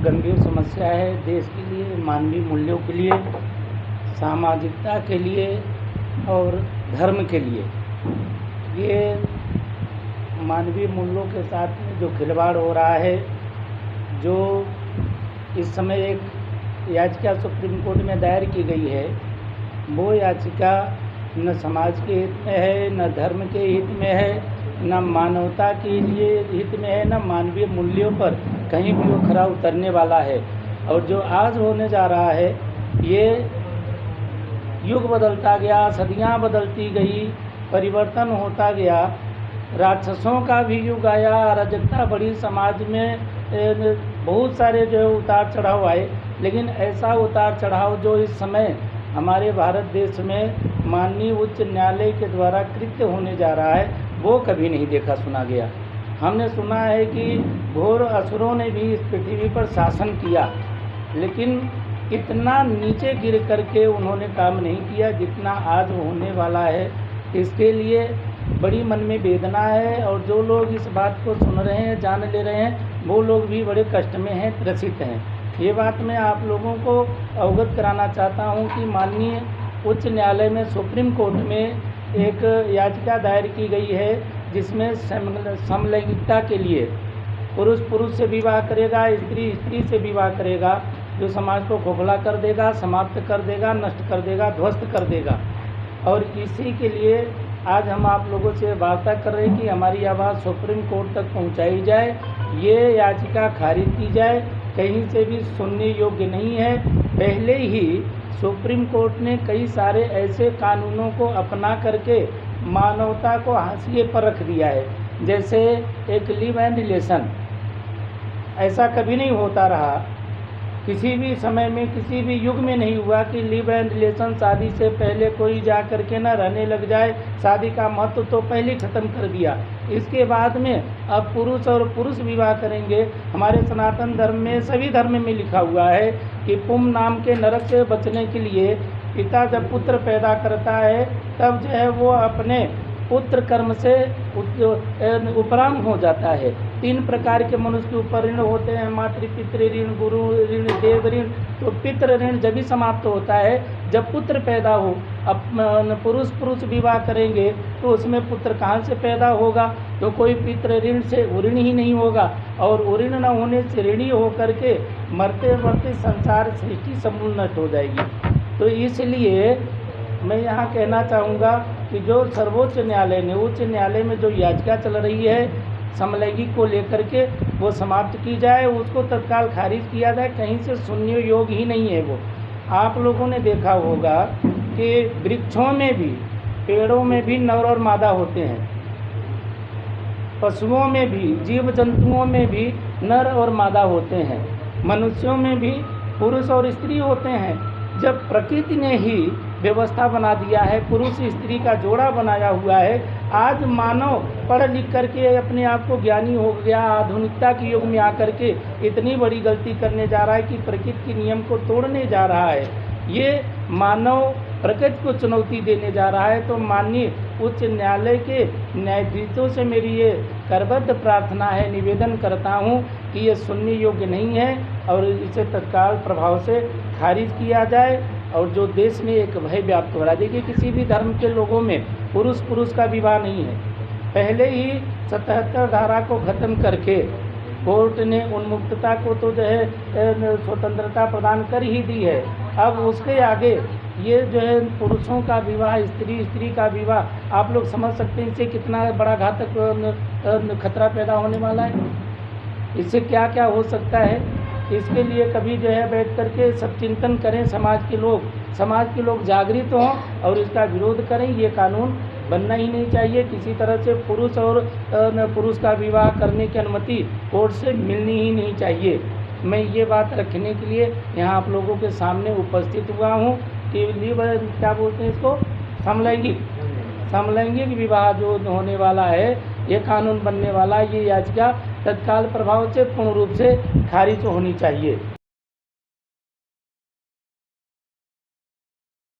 गंभीर समस्या है देश के लिए, मानवीय मूल्यों के लिए, सामाजिकता के लिए और धर्म के लिए। ये मानवीय मूल्यों के साथ में जो खिलवाड़ हो रहा है, जो इस समय एक याचिका सुप्रीम कोर्ट में दायर की गई है, वो याचिका न समाज के हित में है, न धर्म के हित में है, न मानवता के लिए हित में है, न मानवीय मूल्यों पर कहीं भी वो खरा उतरने वाला है। और जो आज होने जा रहा है, ये युग बदलता गया, सदियां बदलती गई, परिवर्तन होता गया, राक्षसों का भी युग आया, अराजकता बढ़ी समाज में, बहुत सारे जो है उतार चढ़ाव आए। लेकिन ऐसा उतार चढ़ाव जो इस समय हमारे भारत देश में माननीय उच्च न्यायालय के द्वारा कृत्य होने जा रहा है, वो कभी नहीं देखा सुना गया। हमने सुना है कि घोर असुरों ने भी इस पृथ्वी पर शासन किया, लेकिन इतना नीचे गिर करके उन्होंने काम नहीं किया जितना आज होने वाला है। इसके लिए बड़ी मन में वेदना है, और जो लोग इस बात को सुन रहे हैं, जान ले रहे हैं, वो लोग भी बड़े कष्ट में हैं, त्रसित हैं। ये बात मैं आप लोगों को अवगत कराना चाहता हूँ कि माननीय उच्च न्यायालय में, सुप्रीम कोर्ट में एक याचिका दायर की गई है, जिसमें समलैंगिकता के लिए पुरुष पुरुष से विवाह करेगा, स्त्री स्त्री से विवाह करेगा, जो समाज को खोखला कर देगा, समाप्त कर देगा, नष्ट कर देगा, ध्वस्त कर देगा। और इसी के लिए आज हम आप लोगों से वार्ता कर रहे हैं कि हमारी आवाज़ सुप्रीम कोर्ट तक पहुंचाई जाए, ये याचिका खारिज की जाए, कहीं से भी सुनने योग्य नहीं है। पहले ही सुप्रीम कोर्ट ने कई सारे ऐसे कानूनों को अपना करके मानवता को हाशिए पर रख दिया है, जैसे एक लिव एंड रिलेशन। ऐसा कभी नहीं होता रहा, किसी भी समय में, किसी भी युग में नहीं हुआ कि लिव एंड रिलेशन, शादी से पहले कोई जा कर के ना रहने लग जाए। शादी का महत्व तो पहले ख़त्म कर दिया। इसके बाद में अब पुरुष और पुरुष विवाह करेंगे। हमारे सनातन धर्म में, सभी धर्म में लिखा हुआ है कि पुम नाम के नरक से बचने के लिए पिता जब पुत्र पैदा करता है, तब जो है वो अपने पुत्र कर्म से उपराम हो जाता है। 3 प्रकार के मनुष्य के ऊपर ऋण होते हैं, मातृ पितृ ऋण, गुरु ऋण, देव ऋण। तो पितृ ऋण जब भी समाप्त होता है जब पुत्र पैदा हो। अब पुरुष पुरुष विवाह करेंगे तो उसमें पुत्र कहाँ से पैदा होगा? तो कोई पितृ ऋण से ऋण ही नहीं होगा, और ऋण न होने से ऋणी होकर के मरते मरते संसार सृष्टि समूल नष्ट हो जाएगी। तो इसलिए मैं यहाँ कहना चाहूँगा कि जो सर्वोच्च न्यायालय ने, उच्च न्यायालय में जो याचिका चल रही है समलैंगिक को लेकर के, वो समाप्त की जाए, उसको तत्काल खारिज किया जाए। कहीं से सुनने योग्य ही नहीं है वो। आप लोगों ने देखा होगा कि वृक्षों में भी, पेड़ों में भी नर और मादा होते हैं, पशुओं में भी, जीव जंतुओं में भी नर और मादा होते हैं, मनुष्यों में भी पुरुष और स्त्री होते हैं। जब प्रकृति ने ही व्यवस्था बना दिया है, पुरुष स्त्री का जोड़ा बनाया हुआ है, आज मानव पढ़ लिख करके अपने आप को ज्ञानी हो गया, आधुनिकता के युग में आकर के इतनी बड़ी गलती करने जा रहा है कि प्रकृति के नियम को तोड़ने जा रहा है। ये मानव प्रकृति को चुनौती देने जा रहा है। तो माननीय उच्च न्यायालय के न्यायाधीशों से मेरी ये करबद्ध प्रार्थना है, निवेदन करता हूँ कि ये सुनने योग्य नहीं है, और इसे तत्काल प्रभाव से खारिज किया जाए। और जो देश में एक भय व्याप्त हो रहा है, देखिए किसी भी धर्म के लोगों में पुरुष पुरुष का विवाह नहीं है। पहले ही 77 धारा को ख़त्म करके कोर्ट ने उन्मुक्तता को तो जो है स्वतंत्रता प्रदान कर ही दी है। अब उसके आगे ये जो है पुरुषों का विवाह, स्त्री स्त्री का विवाह, आप लोग समझ सकते हैं इससे कितना बड़ा घातक खतरा पैदा होने वाला है। इससे क्या क्या हो सकता है, इसके लिए कभी जो है बैठ करके सब चिंतन करें। समाज के लोग जागृत हों और इसका विरोध करें। ये कानून बनना ही नहीं चाहिए। किसी तरह से पुरुष और पुरुष का विवाह करने की अनुमति कोर्ट से मिलनी ही नहीं चाहिए। मैं ये बात रखने के लिए यहाँ आप लोगों के सामने उपस्थित हुआ हूँ कि क्या बोलते हैं इसको, समलैंगिक विवाह जो होने वाला है, ये कानून बनने वाला, ये याचिका तत्काल प्रभाव से पूर्ण रूप से खारिज होनी चाहिए।